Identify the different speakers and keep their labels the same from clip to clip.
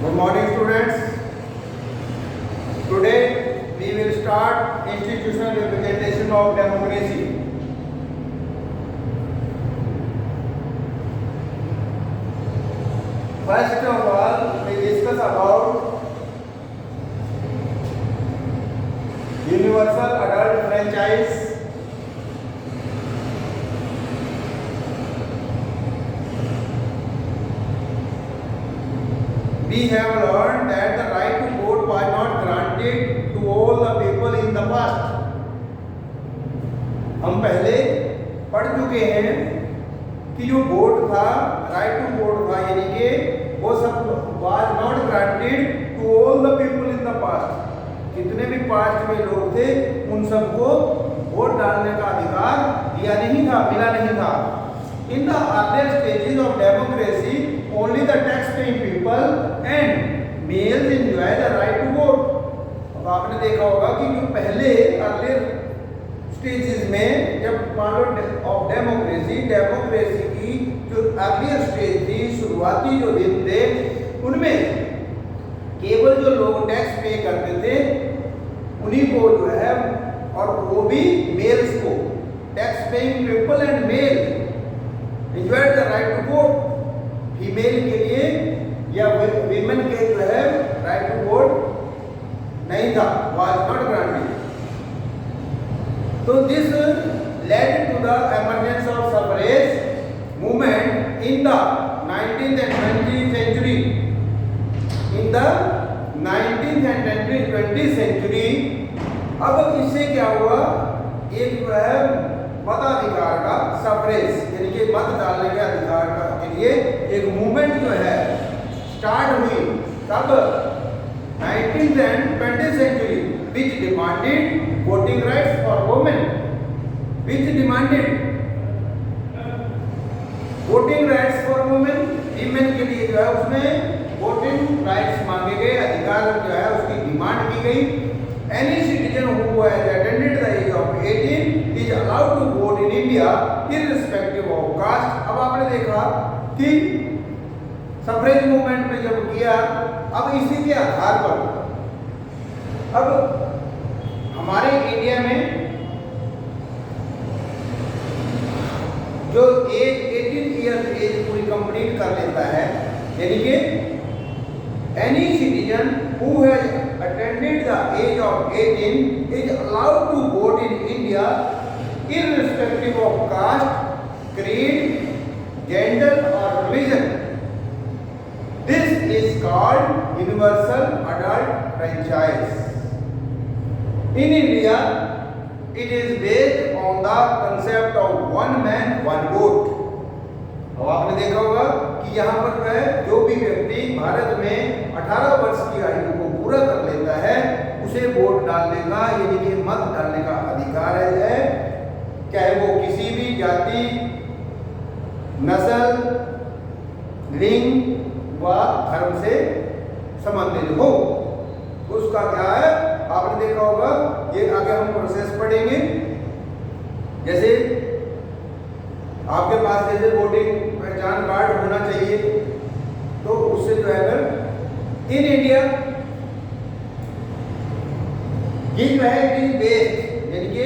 Speaker 1: Good morning, students. Today we will start institutional representation of democracy. First of all, we discuss about universal adult franchise. We have learned that the right to vote was not granted to all the people in the past. हम पहले पढ़ चुके हैं कि जो vote था, right to vote था, यानी कि वो सब was not granted to all the people in the past. जितने भी पास्ट में लोग थे उन सबको वोट डालने का अधिकार दिया नहीं था, मिला नहीं था. In the earlier stages of democracy, only the tax-paying people and males enjoy the right to vote. अब आपने देखा होगा कि जो पहले earlier stages में जब मान लो ऑफ डेमोक्रेसी की जो earlier stage थी, शुरुआती जो दिन थे, उनमें केवल जो लोग टैक्स पे करते थे उन्हीं को जो है, और वो भी मेल्स को, tax paying people and male enjoyed the right to vote. Female के लिए या वीमेन के जो है राइट टू वोट नहीं था, was not granted. So this led to the emergence of suffrage movement in the 19th and 20th century. In the 19th and 20th century, अब इससे क्या हुआ, एक जो है मताधिकार का, सफरेज यानी कि मत डालने के अधिकार का के लिए एक मूवमेंट जो है स्टार्ट हुई. तब 19th and 20th century which demanded voting rights for women, which demanded voting rights for women, women के लिए जो है उसमें वोटिंग राइट्स मांगे गए, अधिकार जो है उसकी डिमांड की गई. Any citizen who has attained the age of 18 is allowed to vote in India irrespective of caste. अब आपने देखा कि सफरेज मूवमेंट में जब किया, अब इसी के आधार पर अब हमारे इंडिया में जो एज 18 ईयर एज पूरी कंप्लीट कर लेता है, यानी कि any citizen who has attained the age of 18 is allowed to vote in India irrespective of caste, creed, gender or religion. This is called universal adult franchise. In India, it is based on the concept of one man one vote. अब आपने देखा होगा कि यहाँ पर जो है जो भी व्यक्ति भारत में 18 वर्ष की आयु को पूरा कर लेता है उसे वोट डालने का, यानी कि मत डालने का अधिकार है, चाहे वो किसी भी जाति, नस्ल, लिंग व धर्म से संबंधित हो. उसका क्या है, आपने देखा होगा, ये आगे हम प्रोसेस पढ़ेंगे. जैसे आपके पास जैसे वोटिंग पहचान कार्ड होना चाहिए, तो उससे जो है अगर इन इंडिया ये जो है इट इज बेस्ड, यानी कि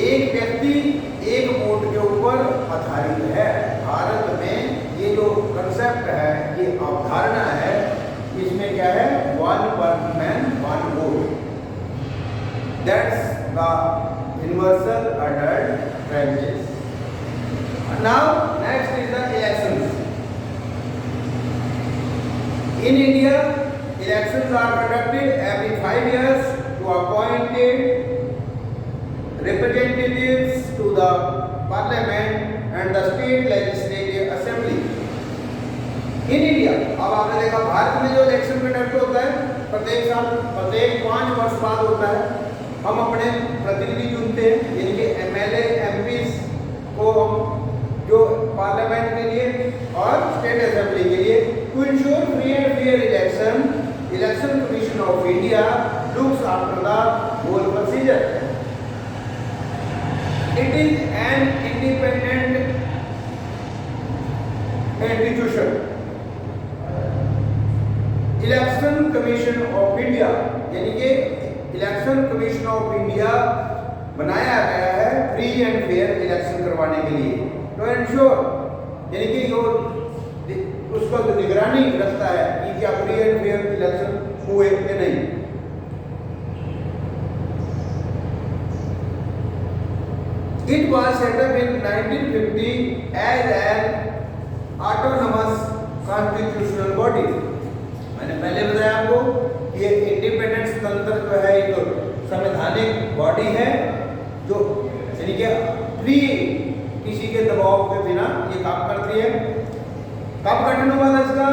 Speaker 1: एक व्यक्ति एक वोट के ऊपर आधारित है. भारत में ये जो कंसेप्ट है, ये अवधारणा है, इसमें क्या है, one man one vote. That's the universal adult franchise. Now next is the elections. In India, elections are conducted every 5 years to appointed representatives to the parliament and the state legislative assembly. In India, अब आपने देखा भारत में जो election conduct होता है प्रत्येक साल, प्रत्येक 5 वर्ष बाद होता है. हम अपने प्रतिनिधि चुनते हैं, यानी कि एमएलए एमपी को हम जो पार्लियामेंट के लिए और स्टेट असेंबली के लिए. To ensure free and fair election commission of India looks after the whole procedure. It is an independent institution. Election commission of India, यानी कि इलेक्शन कमीशन ऑफ इंडिया बनाया गया है फ्री एंड फेयर इलेक्शन करवाने के लिए, to ensure, यानी कि जो उसका निगरानी रखता है कि क्या फ्री एंड फेयर इलेक्शन हुए कि नहीं। It was set up in 1950 as an autonomous constitutional body। मैंने पहले बताया आपको कि ये इंडिपेंडेंट स्वतंत्र जो है एक संवैधानिक बॉडी है जो यानी कि फ्री, किसी के दबाव के बिना ये काम करती है। कब गठन हुआ था इसका?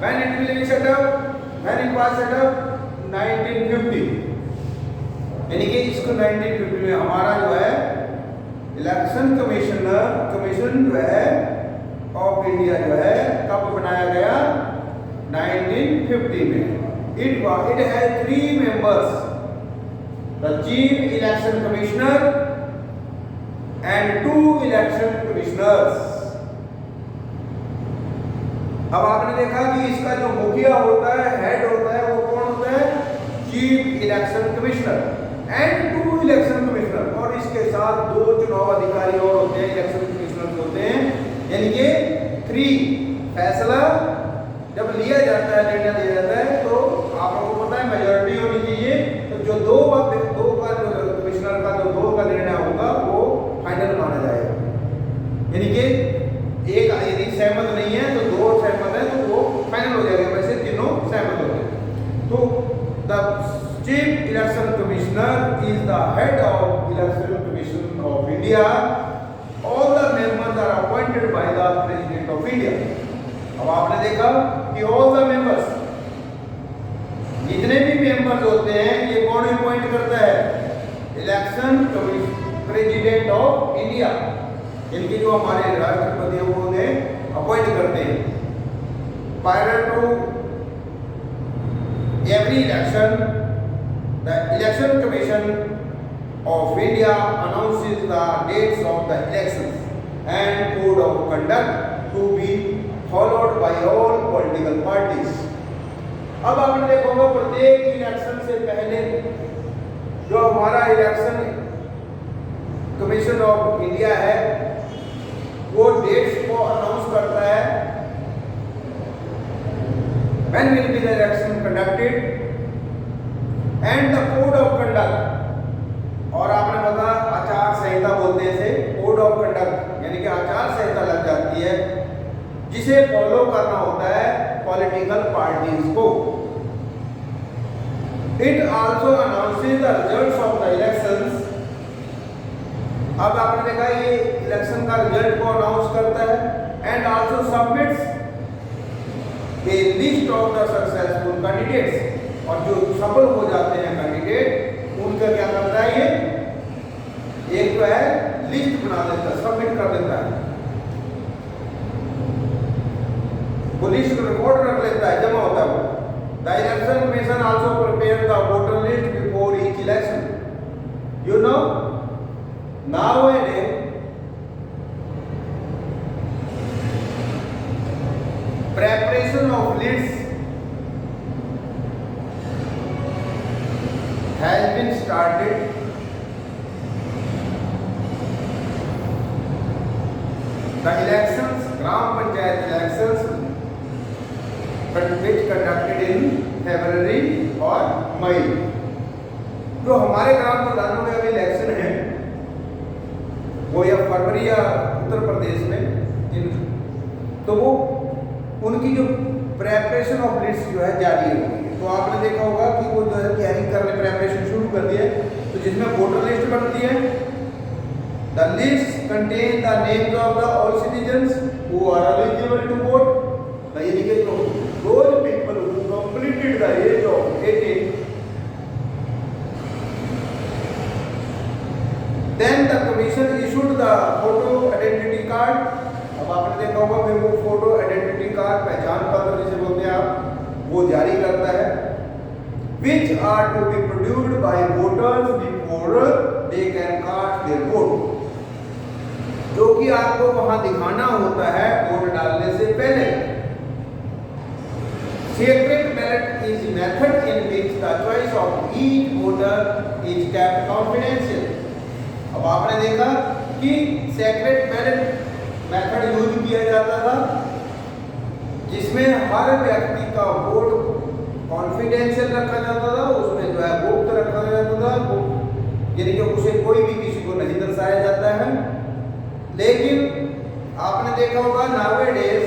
Speaker 1: When it will be set up? When it was set up? 1950, यानी कि इसको 1950 में हमारा जो है इलेक्शन कमीशन जो है ऑफ इंडिया जो है कब बनाया गया? 1950 में। It has 3 members, the chief election commissioner and 2 election commissioners। अब आपने देखा कि इसका जो मुखिया होता है, हेड होता है, वो कौन होता है? Chief election commissioner and 2 election commissioner, और इसके साथ 2 चुनाव अधिकारी और होते हैं, इलेक्शन कमिश्नर होते हैं, यानी कि 3। फैसला जब लिया जाता है, निर्णय लिया जाता है, तो आप लोगों को पता है मेजॉरिटी होनी चाहिए, तो जो 2 का जो कमिश्नर का जो 2 का निर्णय होगा वो फाइनल माना जाएगा, यानी कि एक यदि सहमत नहीं है तो 2 सहमत है तो वो फाइनल हो जाएगा, वैसे तीनों सहमत होते हैं। तो the chief election commissioner is the head of election commission of India. All the members are appointed by the president of India. अब आपने देखा कि ऑल द मेंबर्स, जितने भी मेंबर्स होते हैं, ये कौन अपॉइंट करता है? Election commission president of India, इनकी जो हमारे राष्ट्रपति हैं वो उन्हें अपॉइंट करते हैं। Prior to every election the election commission of India announces the dates of the elections and code of conduct to be followed by all political parties. अब आपने देखा होगा प्रत्येक इलेक्शन से पहले जो हमारा इलेक्शन कमीशन ऑफ इंडिया है वो डेट्स को अनाउंस करता है, when will be the election conducted and the code of conduct। और आपने पता आचार संहिता बोलते हैं इसे, कोड ऑफ कंडक्ट, यानी कि आचार संहिता लग जाती है जिसे फॉलो करना होता है पॉलिटिकल पार्टीज को। It also announces the results of the elections. अब आपने देखा ये इलेक्शन का रिजल्ट को अनाउंस करता है and also submits A list of the successful candidates. और जो सफल हो जाते हैं कैंडिडेट उनका क्या करता है, ये एक जो है लिस्ट बना देता है, सबमिट कर देता है, वो लिस्ट रिकॉर्ड रख लेता है, जमा होता है वो। The election commission also prepare the voter list before each election. You know nowadays preparation of lists has been started the elections, gram panchayat elections which conducted in February और मई। जो हमारे ग्राम प्रधानों में अभी इलेक्शन है वो या फरवरी या उत्तर प्रदेश में, तो वो उनकी जो प्रेपरेशन ऑफ लिस्ट जो है जारी हो गई है। तो आपने देखा होगा कि वो जो है तैयारी करने प्रेपरेशन शुरू कर दी है, तो जिसमें वोटर लिस्ट बनती है। The list contain the names of the all citizens who are eligible to vote, यानी कि those people who completed the age of 18। Then the commission issued the photo identity card। अब आपने देखा होगा फिर वो फोटो आइडेंटिटी कार्ड, पहचान पत्र जिसे बोलते हैं आप, वो जारी करता है। Which are to be produced by voters before they can cast their vote। जो कि आपको वहां दिखाना होता है वोट डालने से पहले। Secret ballot is the method in which the choice of each voter is kept confidential. अब आपने देखा कि सेक्रेट बैलेट मेथड यूज किया जाता था, जिसमें हर व्यक्ति का वोट कॉन्फिडेंशियल रखा जाता था, उसमें जो है गुप्त रखा जाता था, यानी कि उसे कोई भी किसी को नहीं दर्शाया जाता है। लेकिन आपने देखा होगा नाउअडेज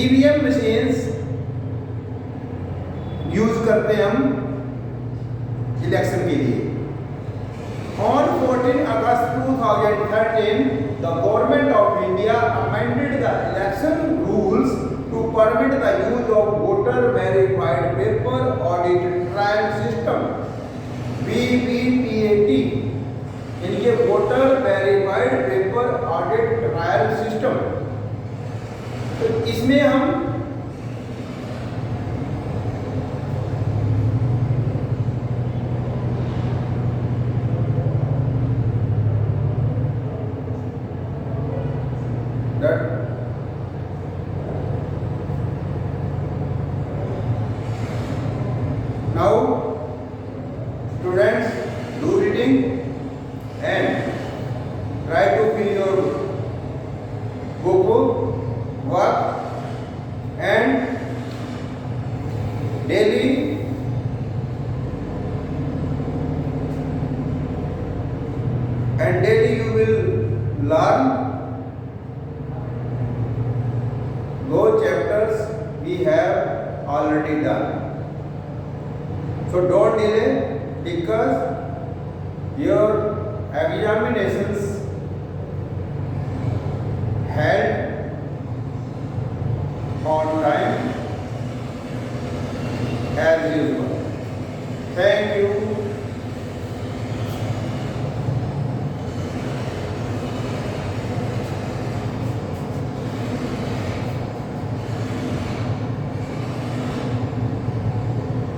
Speaker 1: ईवीएम मशीन्स यूज करते हैं हम इलेक्शन के लिए। On 14 August 2013, the government of India amended the election rules to permit the use of voter verified paper audit trial system (VVPAT), इनके voter verified paper audit trial system. तो इसमें हम now students do reading and try to fill your book work and daily you will learn those chapters we have already done. So don't delay, because your examinations held on time as usual. Thank you.